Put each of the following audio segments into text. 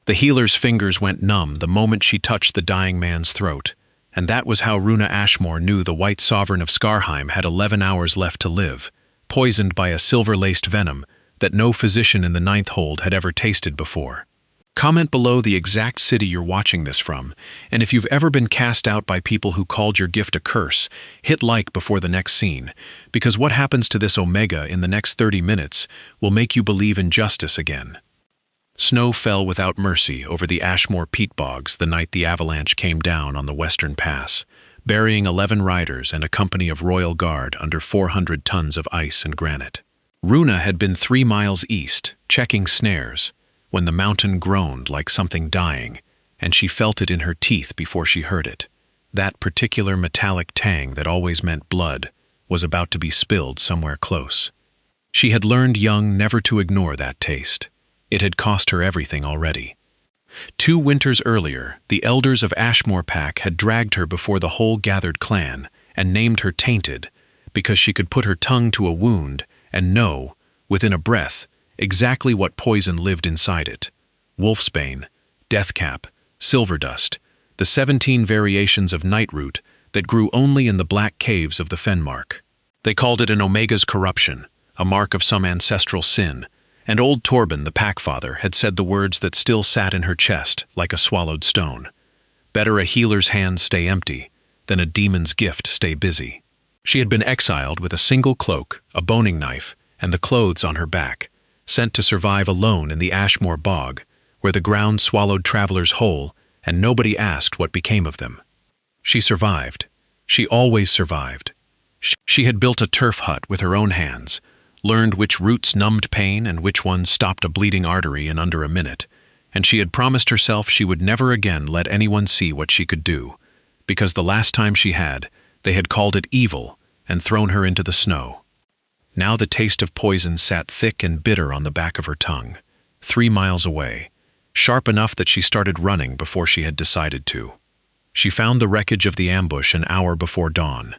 The healer's fingers went numb the moment she touched the dying man's throat, and that was how Runa Ashmore knew the White Sovereign of Skarheim had 11 hours left to live, poisoned by a silver-laced venom that no physician in the Ninth Hold had ever tasted before. Comment below the exact city you're watching this from, and if you've ever been cast out by people who called your gift a curse, hit like before the next scene, because what happens to this Omega in the next 30 minutes will make you believe in justice again. Snow fell without mercy over the Ashmore peat bogs the night the avalanche came down on the Western Pass, burying 11 riders and a company of Royal Guard under 400 tons of ice and granite. Runa had been 3 miles east, checking snares, when the mountain groaned like something dying, and she felt it in her teeth before she heard it. That particular metallic tang that always meant blood was about to be spilled somewhere close. She had learned young never to ignore that taste. It had cost her everything already. 2 winters earlier, the elders of Ashmore Pack had dragged her before the whole gathered clan and named her Tainted, because she could put her tongue to a wound and know, within a breath, exactly what poison lived inside it. Wolfsbane, Deathcap, Silverdust, the 17 variations of nightroot that grew only in the black caves of the Fenmark. They called it an Omega's corruption, a mark of some ancestral sin, and old Torben, the Packfather, had said the words that still sat in her chest like a swallowed stone. Better a healer's hands stay empty than a demon's gift stay busy. She had been exiled with a single cloak, a boning knife, and the clothes on her back, sent to survive alone in the Ashmore bog, where the ground swallowed travelers whole, and nobody asked what became of them. She survived. She always survived. She had built a turf hut with her own hands, learned which roots numbed pain and which ones stopped a bleeding artery in under a minute, and she had promised herself she would never again let anyone see what she could do, because the last time she had, they had called it evil and thrown her into the snow. Now the taste of poison sat thick and bitter on the back of her tongue, 3 miles away, sharp enough that she started running before she had decided to. She found the wreckage of the ambush an hour before dawn,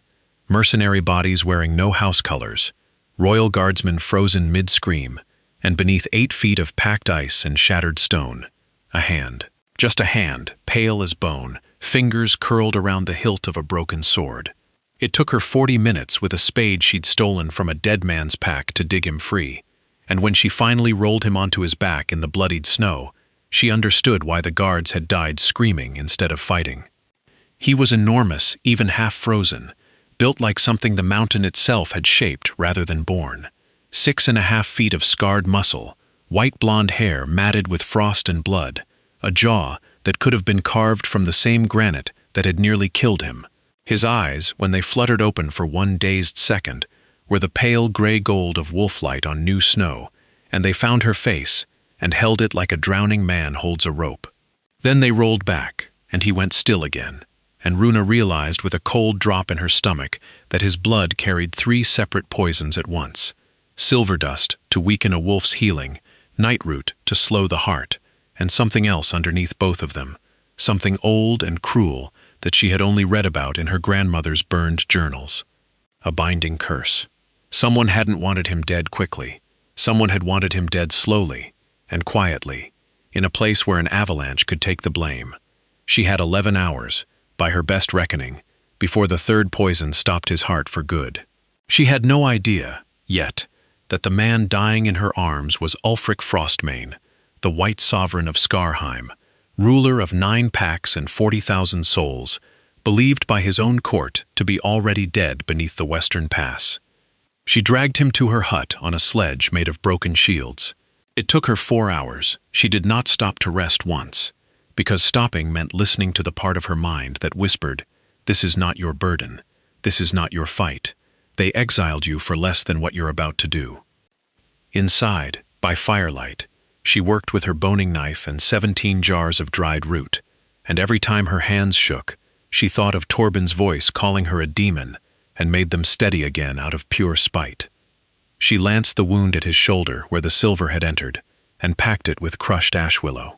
mercenary bodies wearing no house colors, Royal Guardsmen frozen mid-scream, and beneath 8 feet of packed ice and shattered stone, a hand. Just a hand, pale as bone, fingers curled around the hilt of a broken sword. It took her 40 minutes with a spade she'd stolen from a dead man's pack to dig him free, and when she finally rolled him onto his back in the bloodied snow, she understood why the guards had died screaming instead of fighting. He was enormous, even half-frozen, built like something the mountain itself had shaped rather than born. 6.5 feet of scarred muscle, white blonde hair matted with frost and blood, a jaw that could have been carved from the same granite that had nearly killed him. His eyes, when they fluttered open for one dazed second, were the pale gray gold of wolf-light on new snow, and they found her face and held it like a drowning man holds a rope. Then they rolled back, and he went still again, and Runa realized with a cold drop in her stomach that his blood carried 3 separate poisons at once: Silverdust to weaken a wolf's healing, nightroot to slow the heart, and something else underneath both of them, something old and cruel that she had only read about in her grandmother's burned journals. A binding curse. Someone hadn't wanted him dead quickly. Someone had wanted him dead slowly and quietly, in a place where an avalanche could take the blame. She had 11 hours, by her best reckoning, before the 3rd poison stopped his heart for good. She had no idea, yet, that the man dying in her arms was Ulfric Frostmane, the White Sovereign of Skarheim, ruler of 9 packs and 40,000 souls, believed by his own court to be already dead beneath the Western Pass. She dragged him to her hut on a sledge made of broken shields. It took her 4 hours. She did not stop to rest once, because stopping meant listening to the part of her mind that whispered, "This is not your burden. This is not your fight. They exiled you for less than what you're about to do." Inside, by firelight, she worked with her boning knife and 17 jars of dried root, and every time her hands shook, she thought of Torben's voice calling her a demon and made them steady again out of pure spite. She lanced the wound at his shoulder where the silver had entered, and packed it with crushed ash willow.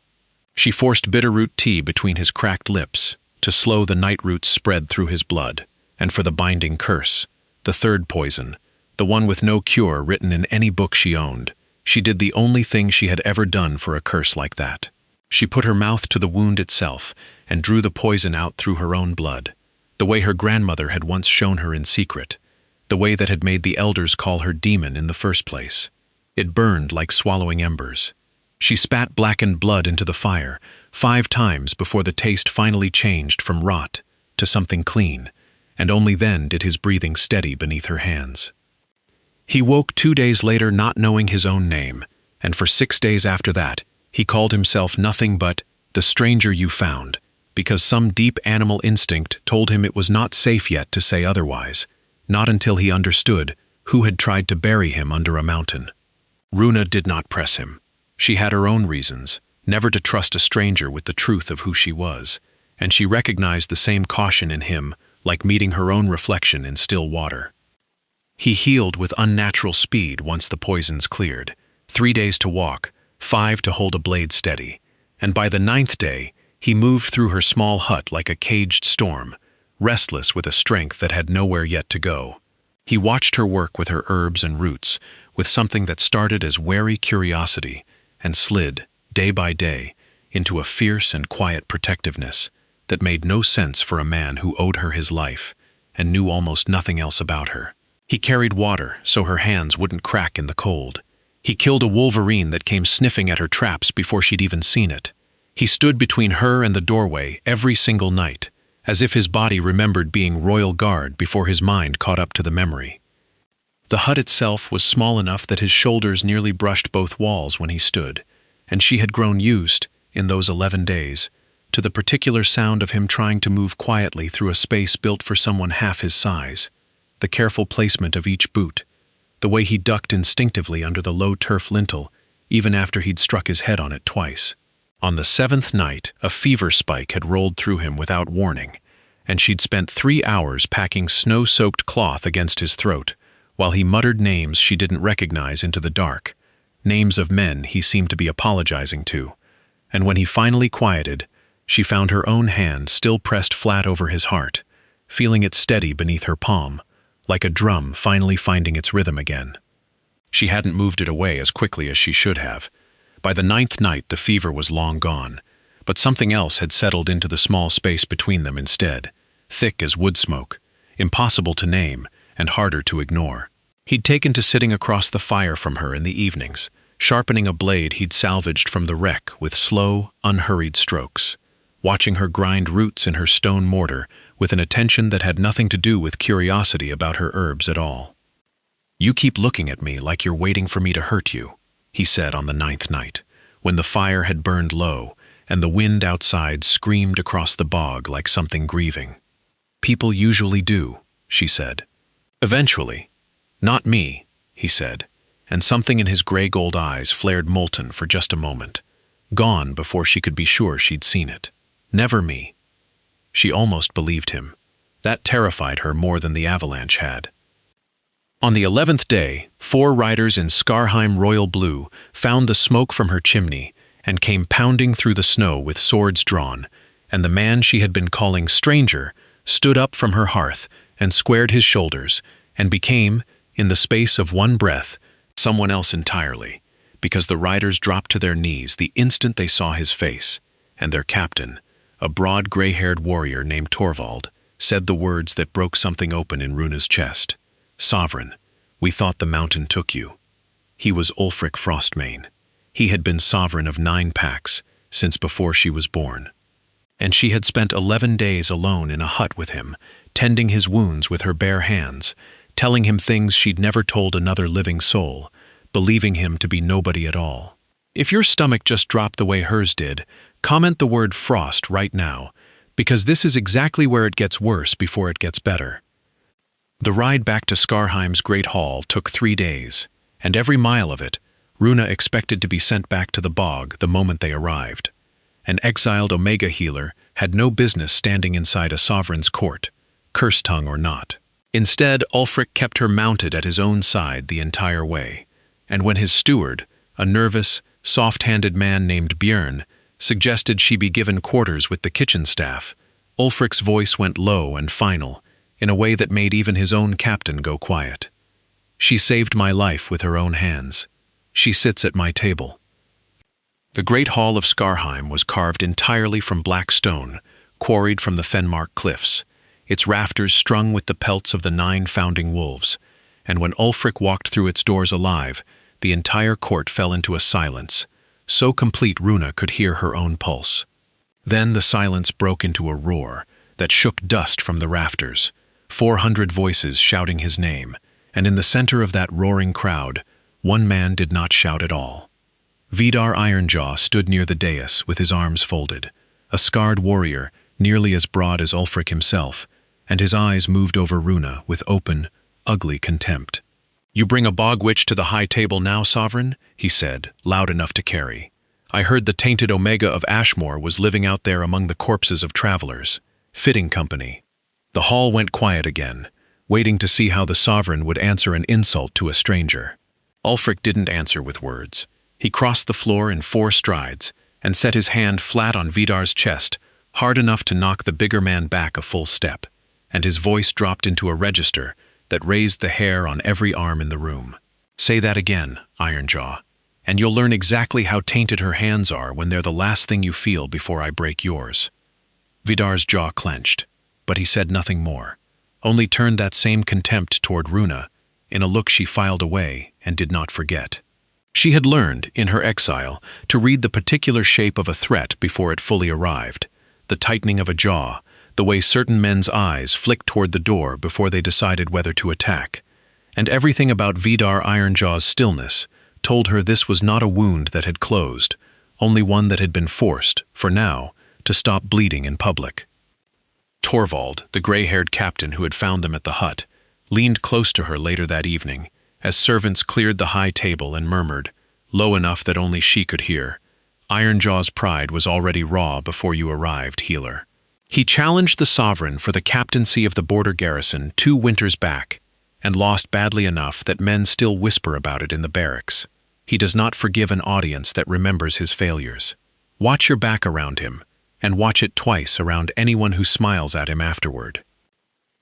She forced bitterroot tea between his cracked lips to slow the nightroot's spread through his blood, and for the binding curse, the 3rd poison, the one with no cure written in any book she owned, she did the only thing she had ever done for a curse like that. She put her mouth to the wound itself and drew the poison out through her own blood, the way her grandmother had once shown her in secret, the way that had made the elders call her demon in the first place. It burned like swallowing embers. She spat blackened blood into the fire 5 times before the taste finally changed from rot to something clean, and only then did his breathing steady beneath her hands. He woke 2 days later not knowing his own name, and for 6 days after that, he called himself nothing but the stranger you found, because some deep animal instinct told him it was not safe yet to say otherwise, not until he understood who had tried to bury him under a mountain. Runa did not press him. She had her own reasons, never to trust a stranger with the truth of who she was, and she recognized the same caution in him, like meeting her own reflection in still water. He healed with unnatural speed once the poisons cleared, 3 days to walk, 5 to hold a blade steady, and by the 9th day, he moved through her small hut like a caged storm, restless with a strength that had nowhere yet to go. He watched her work with her herbs and roots, with something that started as wary curiosity and slid, day by day, into a fierce and quiet protectiveness that made no sense for a man who owed her his life and knew almost nothing else about her. He carried water so her hands wouldn't crack in the cold. He killed a wolverine that came sniffing at her traps before she'd even seen it. He stood between her and the doorway every single night, as if his body remembered being royal guard before his mind caught up to the memory. The hut itself was small enough that his shoulders nearly brushed both walls when he stood, and she had grown used, in those 11 days, to the particular sound of him trying to move quietly through a space built for someone half his size, the careful placement of each boot, the way he ducked instinctively under the low turf lintel even after he'd struck his head on it twice. On the 7th night, a fever spike had rolled through him without warning, and she'd spent 3 hours packing snow-soaked cloth against his throat, while he muttered names she didn't recognize into the dark, names of men he seemed to be apologizing to, and when he finally quieted, she found her own hand still pressed flat over his heart, feeling it steady beneath her palm, like a drum finally finding its rhythm again. She hadn't moved it away as quickly as she should have. By the 9th night the fever was long gone, but something else had settled into the small space between them instead, thick as wood smoke, impossible to name and harder to ignore. He'd taken to sitting across the fire from her in the evenings, sharpening a blade he'd salvaged from the wreck with slow, unhurried strokes, watching her grind roots in her stone mortar with an attention that had nothing to do with curiosity about her herbs at all. "You keep looking at me like you're waiting for me to hurt you," he said on the 9th night, when the fire had burned low and the wind outside screamed across the bog like something grieving. "People usually do," she said. "Eventually. Not me," he said, and something in his gray-gold eyes flared molten for just a moment, gone before she could be sure she'd seen it. "Never me." She almost believed him. That terrified her more than the avalanche had. On the 11th day, 4 riders in Skarheim royal blue found the smoke from her chimney and came pounding through the snow with swords drawn, and the man she had been calling stranger stood up from her hearth and squared his shoulders and became, in the space of one breath, someone else entirely, because the riders dropped to their knees the instant they saw his face, and their captain, a broad gray-haired warrior named Torvald, said the words that broke something open in Runa's chest. "Sovereign, we thought the mountain took you." He was Ulfric Frostmane. He had been sovereign of 9 packs since before she was born. And she had spent 11 days alone in a hut with him, tending his wounds with her bare hands, telling him things she'd never told another living soul, believing him to be nobody at all. If your stomach just dropped the way hers did, comment the word frost right now, because this is exactly where it gets worse before it gets better. The ride back to Skarheim's Great Hall took 3 days, and every mile of it, Runa expected to be sent back to the bog the moment they arrived. An exiled Omega healer had no business standing inside a sovereign's court, curse-tongue or not. Instead, Ulfric kept her mounted at his own side the entire way, and when his steward, a nervous, soft-handed man named Björn, suggested she be given quarters with the kitchen staff, Ulfric's voice went low and final, in a way that made even his own captain go quiet. "She saved my life with her own hands. She sits at my table." The great hall of Skarheim was carved entirely from black stone, quarried from the Fenmark cliffs, its rafters strung with the pelts of the 9 founding wolves, and when Ulfric walked through its doors alive, the entire court fell into a silence, so complete Runa could hear her own pulse. Then the silence broke into a roar that shook dust from the rafters, 400 voices shouting his name, and in the center of that roaring crowd, one man did not shout at all. Vidar Ironjaw stood near the dais with his arms folded, a scarred warrior nearly as broad as Ulfric himself, and his eyes moved over Runa with open, ugly contempt. "You bring a bog witch to the high table now, Sovereign?" he said, loud enough to carry. "I heard the tainted Omega of Ashmore was living out there among the corpses of travelers. Fitting company." The hall went quiet again, waiting to see how the Sovereign would answer an insult to a stranger. Ulfric didn't answer with words. He crossed the floor in 4 strides and set his hand flat on Vidar's chest, hard enough to knock the bigger man back a full step, and his voice dropped into a register that raised the hair on every arm in the room. "Say that again, Ironjaw, and you'll learn exactly how tainted her hands are when they're the last thing you feel before I break yours." Vidar's jaw clenched, but he said nothing more, only turned that same contempt toward Runa, in a look she filed away and did not forget. She had learned, in her exile, to read the particular shape of a threat before it fully arrived, the tightening of a jaw, the way certain men's eyes flicked toward the door before they decided whether to attack, and everything about Vidar Ironjaw's stillness told her this was not a wound that had closed, only one that had been forced, for now, to stop bleeding in public. Torvald, the gray-haired captain who had found them at the hut, leaned close to her later that evening, as servants cleared the high table and murmured, low enough that only she could hear, "Ironjaw's pride was already raw before you arrived, healer." He challenged the Sovereign for the captaincy of the border garrison 2 winters back, and lost badly enough that men still whisper about it in the barracks. He does not forgive an audience that remembers his failures. Watch your back around him, and watch it twice around anyone who smiles at him afterward.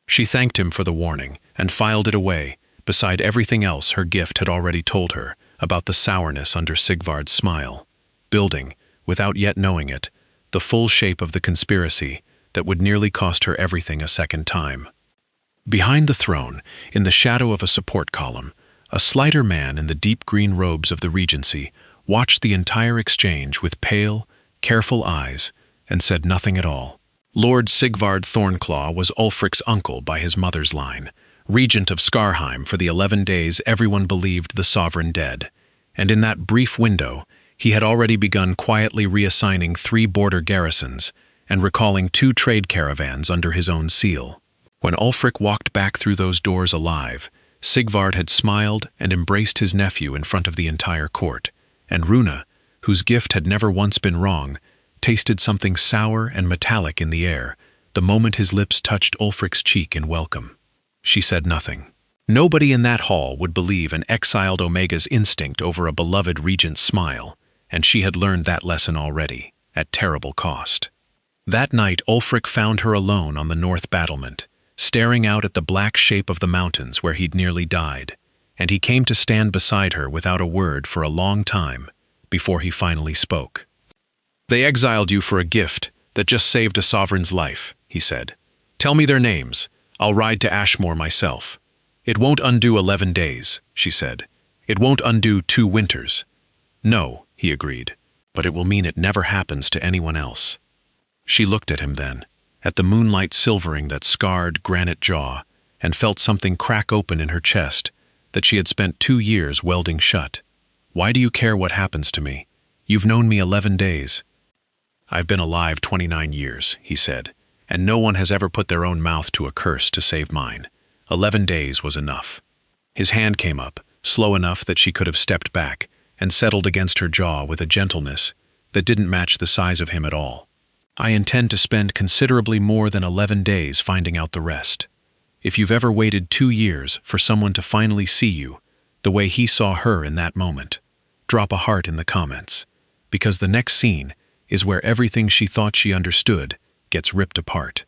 She thanked him for the warning, and filed it away, beside everything else her gift had already told her about the sourness under Sigvard's smile, building, without yet knowing it, the full shape of the conspiracy that would nearly cost her everything a second time. Behind the throne, in the shadow of a support column, a slighter man in the deep green robes of the Regency watched the entire exchange with pale, careful eyes and said nothing at all. Lord Sigvard Thornclaw was Ulfric's uncle by his mother's line, regent of Skarheim for the 11 days everyone believed the Sovereign dead, and in that brief window he had already begun quietly reassigning 3 border garrisons and recalling 2 trade caravans under his own seal. When Ulfric walked back through those doors alive, Sigvard had smiled and embraced his nephew in front of the entire court, and Runa, whose gift had never once been wrong, tasted something sour and metallic in the air the moment his lips touched Ulfric's cheek in welcome. She said nothing. Nobody in that hall would believe an exiled Omega's instinct over a beloved regent's smile, and she had learned that lesson already, at terrible cost. That night Ulfric found her alone on the north battlement, staring out at the black shape of the mountains where he'd nearly died, and he came to stand beside her without a word for a long time, before he finally spoke. "They exiled you for a gift that just saved a sovereign's life," he said. "Tell me their names. I'll ride to Ashmore myself." "It won't undo 11 days, she said. "It won't undo 2 winters. "No," he agreed, "but it will mean it never happens to anyone else." She looked at him then, at the moonlight silvering that scarred granite jaw, and felt something crack open in her chest that she had spent 2 years welding shut. "Why do you care what happens to me? You've known me 11 days. "I've been alive 29 years, he said, "and no one has ever put their own mouth to a curse to save mine. 11 days was enough." His hand came up, slow enough that she could have stepped back, and settled against her jaw with a gentleness that didn't match the size of him at all. "I intend to spend considerably more than 11 days finding out the rest. If you've ever waited 2 years for someone to finally see you, the way he saw her in that moment, drop a heart in the comments, because the next scene is where everything she thought she understood gets ripped apart."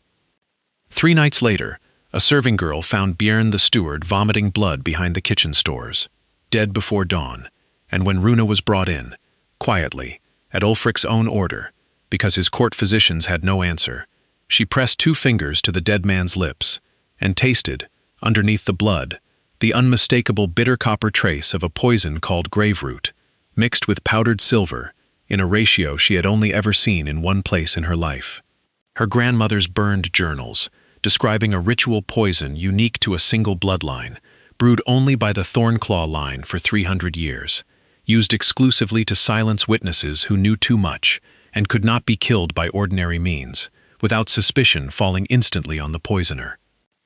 3 nights later, a serving girl found Björn the steward vomiting blood behind the kitchen stores, dead before dawn, and when Runa was brought in, quietly, at Ulfric's own order, because his court physicians had no answer. She pressed 2 fingers to the dead man's lips and tasted, underneath the blood, the unmistakable bitter copper trace of a poison called graveroot, mixed with powdered silver, in a ratio she had only ever seen in one place in her life. Her grandmother's burned journals, describing a ritual poison unique to a single bloodline, brewed only by the Thornclaw line for 300 years, used exclusively to silence witnesses who knew too much and could not be killed by ordinary means, without suspicion falling instantly on the poisoner.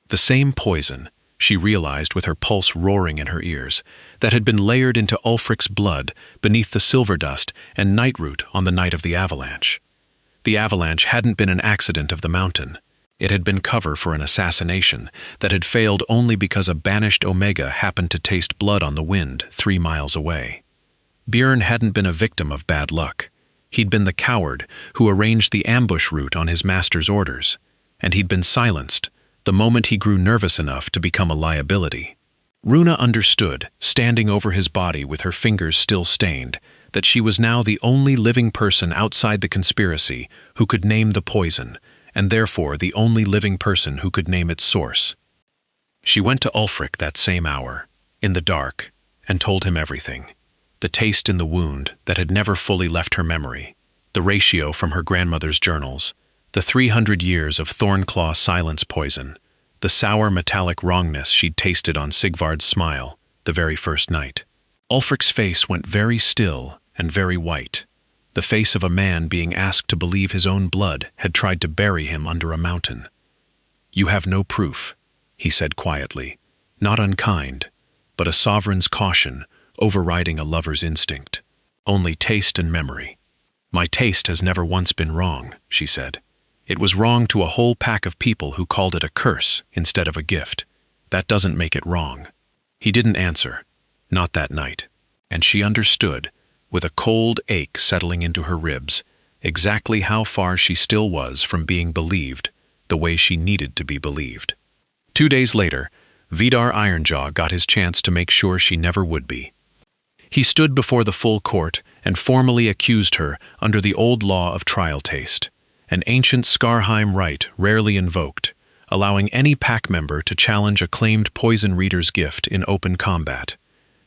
The same poison, she realized with her pulse roaring in her ears, that had been layered into Ulfric's blood beneath the silver dust and nightroot on the night of the avalanche. The avalanche hadn't been an accident of the mountain. It had been cover for an assassination that had failed only because a banished Omega happened to taste blood on the wind 3 miles away. Björn hadn't been a victim of bad luck. He'd been the coward who arranged the ambush route on his master's orders, and he'd been silenced the moment he grew nervous enough to become a liability. Runa understood, standing over his body with her fingers still stained, that she was now the only living person outside the conspiracy who could name the poison, and therefore the only living person who could name its source. She went to Ulfric that same hour, in the dark, and told him everything. The taste in the wound that had never fully left her memory, the ratio from her grandmother's journals, the 300 years of Thornclaw silence poison, the sour metallic wrongness she'd tasted on Sigvard's smile the very first night. Ulfric's face went very still and very white, the face of a man being asked to believe his own blood had tried to bury him under a mountain. "You have no proof," he said quietly, not unkind, but a sovereign's caution overriding a lover's instinct. "Only taste and memory." "My taste has never once been wrong," she said. "It was wrong to a whole pack of people who called it a curse instead of a gift. That doesn't make it wrong." He didn't answer, not that night, and she understood, with a cold ache settling into her ribs, exactly how far she still was from being believed the way she needed to be believed. 2 days later, Vidar Ironjaw got his chance to make sure she never would be. He stood before the full court and formally accused her under the old law of trial taste, an ancient Skarheim rite rarely invoked, allowing any pack member to challenge a claimed poison reader's gift in open combat,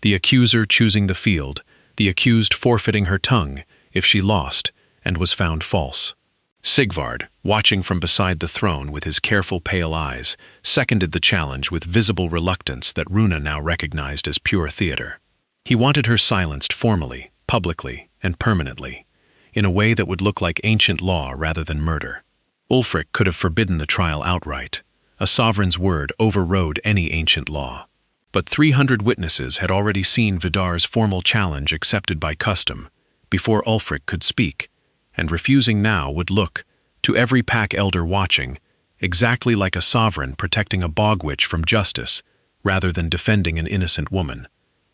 the accuser choosing the field, the accused forfeiting her tongue if she lost and was found false. Sigvard, watching from beside the throne with his careful pale eyes, seconded the challenge with visible reluctance that Runa now recognized as pure theater. He wanted her silenced formally, publicly, and permanently, in a way that would look like ancient law rather than murder. Ulfric could have forbidden the trial outright. A sovereign's word overrode any ancient law. But 300 witnesses had already seen Vidar's formal challenge accepted by custom, before Ulfric could speak, and refusing now would look, to every pack elder watching, exactly like a sovereign protecting a bog witch from justice, rather than defending an innocent woman,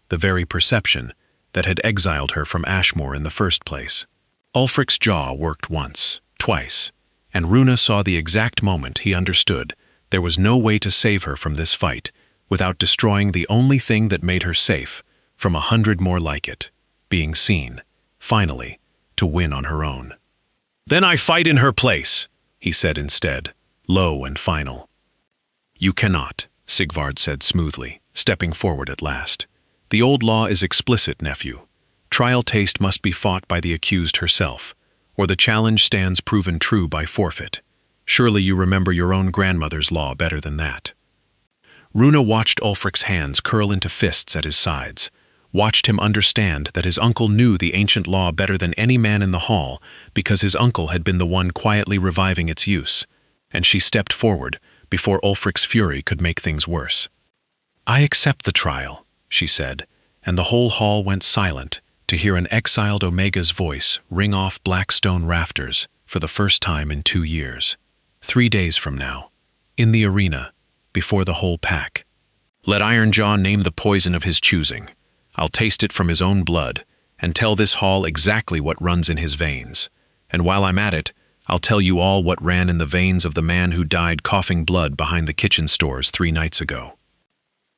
the very perception that had exiled her from Ashmore in the first place. Ulfric's jaw worked once, twice, and Runa saw the exact moment he understood there was no way to save her from this fight without destroying the only thing that made her safe from 100 more like it, being seen, finally, to win on her own. "Then I fight in her place," he said instead, low and final. "You cannot," Sigvard said smoothly, stepping forward at last. "The old law is explicit, nephew. Trial taste must be fought by the accused herself, or the challenge stands proven true by forfeit. Surely you remember your own grandmother's law better than that." Runa watched Ulfric's hands curl into fists at his sides, watched him understand that his uncle knew the ancient law better than any man in the hall because his uncle had been the one quietly reviving its use, and she stepped forward before Ulfric's fury could make things worse. "I accept the trial," she said, and the whole hall went silent to hear an exiled Omega's voice ring off black stone rafters for the first time in 2 years. 3 days from now, in the arena, before the whole pack. "Let Ironjaw name the poison of his choosing. I'll taste it from his own blood, and tell this hall exactly what runs in his veins. And while I'm at it, I'll tell you all what ran in the veins of the man who died coughing blood behind the kitchen stores 3 nights ago."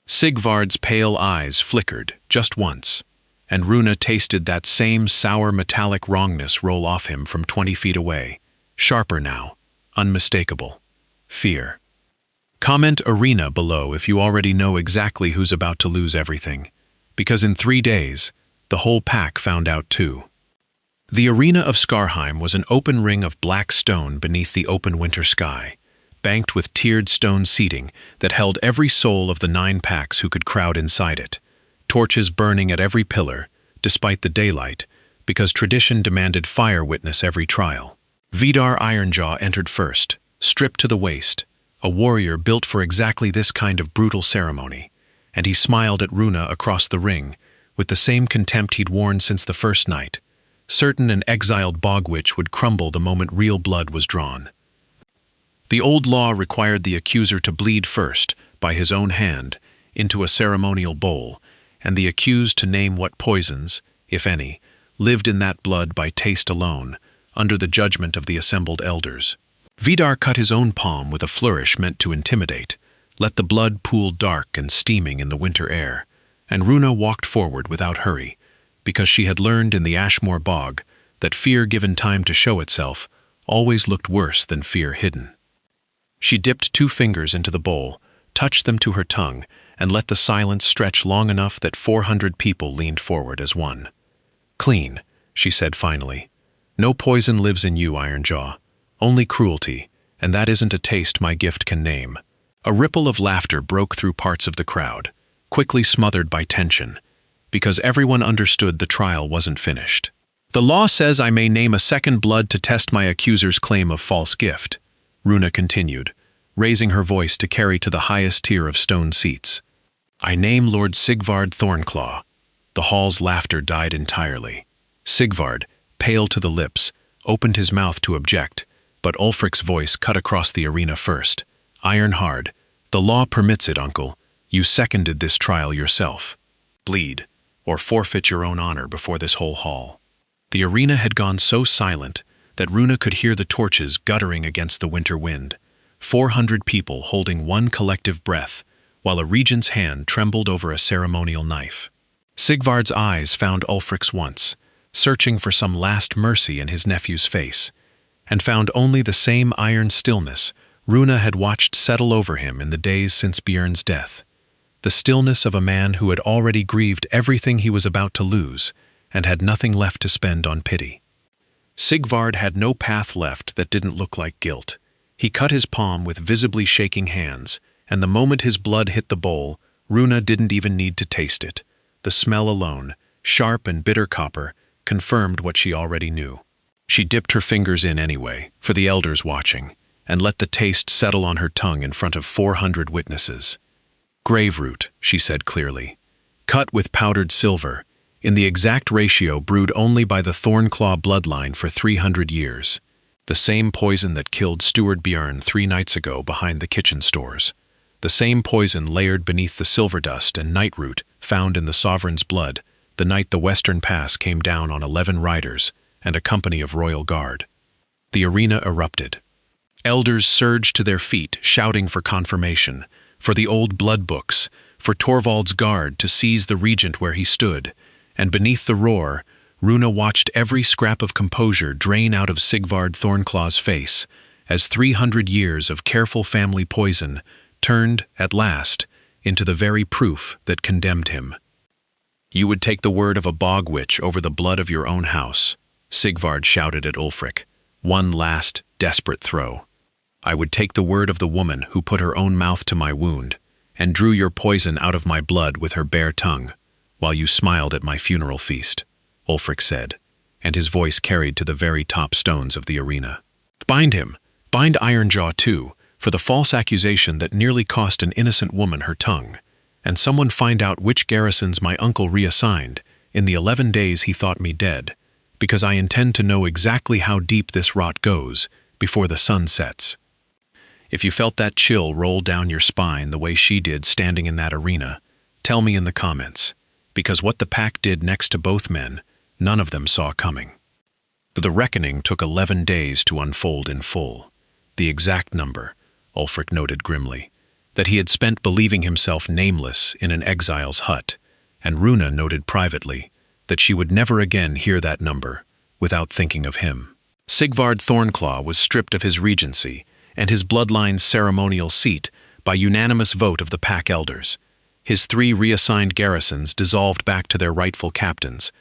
Sigvard's pale eyes flickered, just once, and Runa tasted that same sour metallic wrongness roll off him from 20 feet away. Sharper now, unmistakable. Fear. Comment arena below if you already know exactly who's about to lose everything, because in 3 days, the whole pack found out too. The arena of Skarheim was an open ring of black stone beneath the open winter sky, banked with tiered stone seating that held every soul of the 9 packs who could crowd inside it, torches burning at every pillar, despite the daylight, because tradition demanded fire witness every trial. Vidar Ironjaw entered first, stripped to the waist, a warrior built for exactly this kind of brutal ceremony, and he smiled at Runa across the ring, with the same contempt he'd worn since the first night, certain an exiled bog witch would crumble the moment real blood was drawn. The old law required the accuser to bleed first, by his own hand, into a ceremonial bowl, and the accused to name what poisons, if any, lived in that blood by taste alone, under the judgment of the assembled elders. Vidar cut his own palm with a flourish meant to intimidate, let the blood pool dark and steaming in the winter air, and Runa walked forward without hurry, because she had learned in the Ashmore bog that fear given time to show itself always looked worse than fear hidden. She dipped 2 fingers into the bowl, touched them to her tongue, and let the silence stretch long enough that 400 people leaned forward as one. "Clean," she said finally. "No poison lives in you, Ironjaw. Only cruelty, and that isn't a taste my gift can name." A ripple of laughter broke through parts of the crowd, quickly smothered by tension, because everyone understood the trial wasn't finished. "The law says I may name a second blood to test my accuser's claim of false gift," Runa continued, raising her voice to carry to the highest tier of stone seats. "I name Lord Sigvard Thornclaw." The hall's laughter died entirely. Sigvard, pale to the lips, opened his mouth to object, but Ulfric's voice cut across the arena first. "Iron hard. The law permits it, uncle. You seconded this trial yourself. Bleed, or forfeit your own honor before this whole hall." The arena had gone so silent that Runa could hear the torches guttering against the winter wind, 400 people holding one collective breath, while a regent's hand trembled over a ceremonial knife. Sigvard's eyes found Ulfric's once, searching for some last mercy in his nephew's face, and found only the same iron stillness Runa had watched settle over him in the days since Björn's death, the stillness of a man who had already grieved everything he was about to lose and had nothing left to spend on pity. Sigvard had no path left that didn't look like guilt. He cut his palm with visibly shaking hands, and the moment his blood hit the bowl, Runa didn't even need to taste it. The smell alone, sharp and bitter copper, confirmed what she already knew. She dipped her fingers in anyway, for the elders watching, and let the taste settle on her tongue in front of 400 witnesses. "Grave root," she said clearly, "cut with powdered silver, in the exact ratio brewed only by the Thornclaw bloodline for 300 years. The same poison that killed Steward Björn 3 nights ago behind the kitchen stores. The same poison layered beneath the silver dust and nightroot found in the sovereign's blood the night the Western Pass came down on 11 riders and a company of royal guard." The arena erupted. Elders surged to their feet, shouting for confirmation, for the old blood books, for Torvald's guard to seize the regent where he stood, and beneath the roar, Runa watched every scrap of composure drain out of Sigvard Thornclaw's face, as 300 years of careful family poison turned, at last, into the very proof that condemned him. "You would take the word of a bog witch over the blood of your own house," Sigvard shouted at Ulfric, one last, desperate throw. "I would take the word of the woman who put her own mouth to my wound, and drew your poison out of my blood with her bare tongue, while you smiled at my funeral feast," Ulfric said, and his voice carried to the very top stones of the arena. "Bind him! Bind Ironjaw too, for the false accusation that nearly cost an innocent woman her tongue, and someone find out which garrisons my uncle reassigned in the 11 days he thought me dead, because I intend to know exactly how deep this rot goes before the sun sets." If you felt that chill roll down your spine the way she did standing in that arena, tell me in the comments, because what the pack did next to both men, none of them saw coming. But the reckoning took 11 days to unfold in full. The exact number, Ulfric noted grimly, that he had spent believing himself nameless in an exile's hut, and Runa noted privately that she would never again hear that number without thinking of him. Sigvard Thornclaw was stripped of his regency and his bloodline's ceremonial seat by unanimous vote of the pack elders. His 3 reassigned garrisons dissolved back to their rightful captains,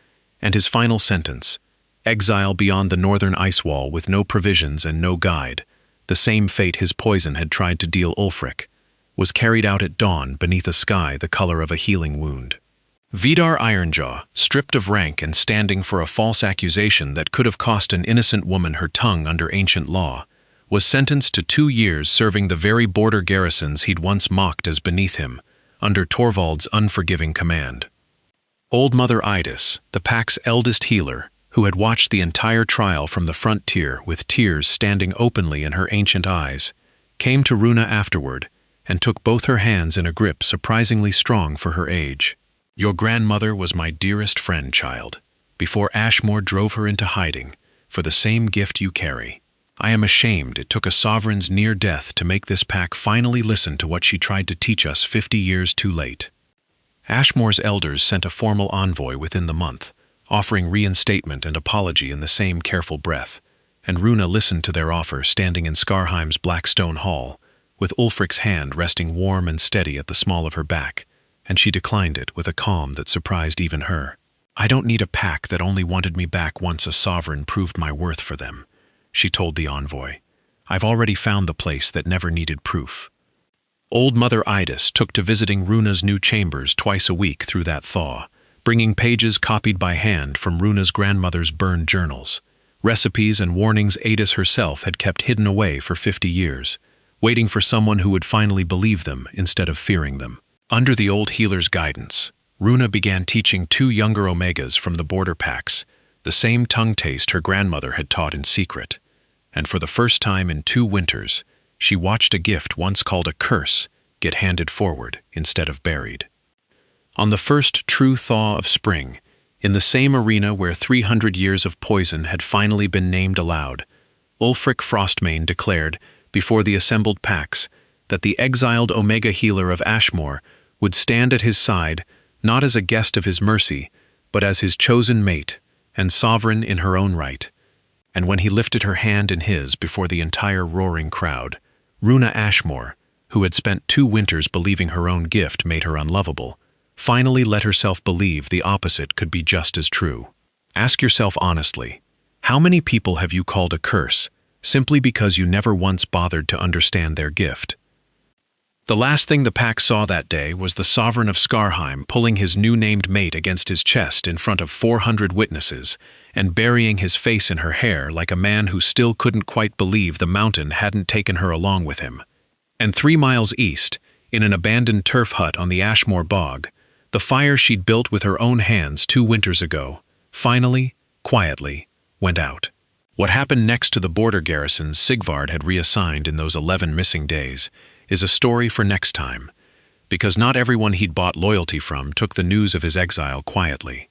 and his final sentence, exile beyond the northern ice wall with no provisions and no guide, the same fate his poison had tried to deal Ulfric, was carried out at dawn beneath a sky the color of a healing wound. Vidar Ironjaw, stripped of rank and standing for a false accusation that could have cost an innocent woman her tongue under ancient law, was sentenced to 2 years serving the very border garrisons he'd once mocked as beneath him, under Torvald's unforgiving command. Old Mother Idis, the pack's eldest healer, who had watched the entire trial from the front tier with tears standing openly in her ancient eyes, came to Runa afterward and took both her hands in a grip surprisingly strong for her age. "Your grandmother was my dearest friend, child, before Ashmore drove her into hiding for the same gift you carry. I am ashamed it took a sovereign's near death to make this pack finally listen to what she tried to teach us 50 years too late." Ashmore's elders sent a formal envoy within the month, offering reinstatement and apology in the same careful breath, and Runa listened to their offer standing in Skarheim's black stone hall, with Ulfric's hand resting warm and steady at the small of her back, and she declined it with a calm that surprised even her. "I don't need a pack that only wanted me back once a sovereign proved my worth for them," she told the envoy. "I've already found the place that never needed proof." Old Mother Idis took to visiting Runa's new chambers twice a week through that thaw, bringing pages copied by hand from Runa's grandmother's burned journals, recipes and warnings Adis herself had kept hidden away for 50 years, waiting for someone who would finally believe them instead of fearing them. Under the old healer's guidance, Runa began teaching 2 younger Omegas from the border packs the same tongue taste her grandmother had taught in secret, and for the first time in 2 winters, she watched a gift once called a curse get handed forward instead of buried. On the first true thaw of spring, in the same arena where 300 years of poison had finally been named aloud, Ulfric Frostmane declared, before the assembled packs, that the exiled Omega healer of Ashmore would stand at his side not as a guest of his mercy, but as his chosen mate and sovereign in her own right. And when he lifted her hand in his before the entire roaring crowd, Runa Ashmore, who had spent 2 winters believing her own gift made her unlovable, finally let herself believe the opposite could be just as true. Ask yourself honestly, how many people have you called a curse simply because you never once bothered to understand their gift? The last thing the pack saw that day was the sovereign of Skarheim pulling his new-named mate against his chest in front of 400 witnesses and burying his face in her hair like a man who still couldn't quite believe the mountain hadn't taken her along with him. And 3 miles east, in an abandoned turf hut on the Ashmore bog, the fire she'd built with her own hands 2 winters ago, finally, quietly, went out. What happened next to the border garrisons Sigvard had reassigned in those 11 missing days is a story for next time, because not everyone he'd bought loyalty from took the news of his exile quietly.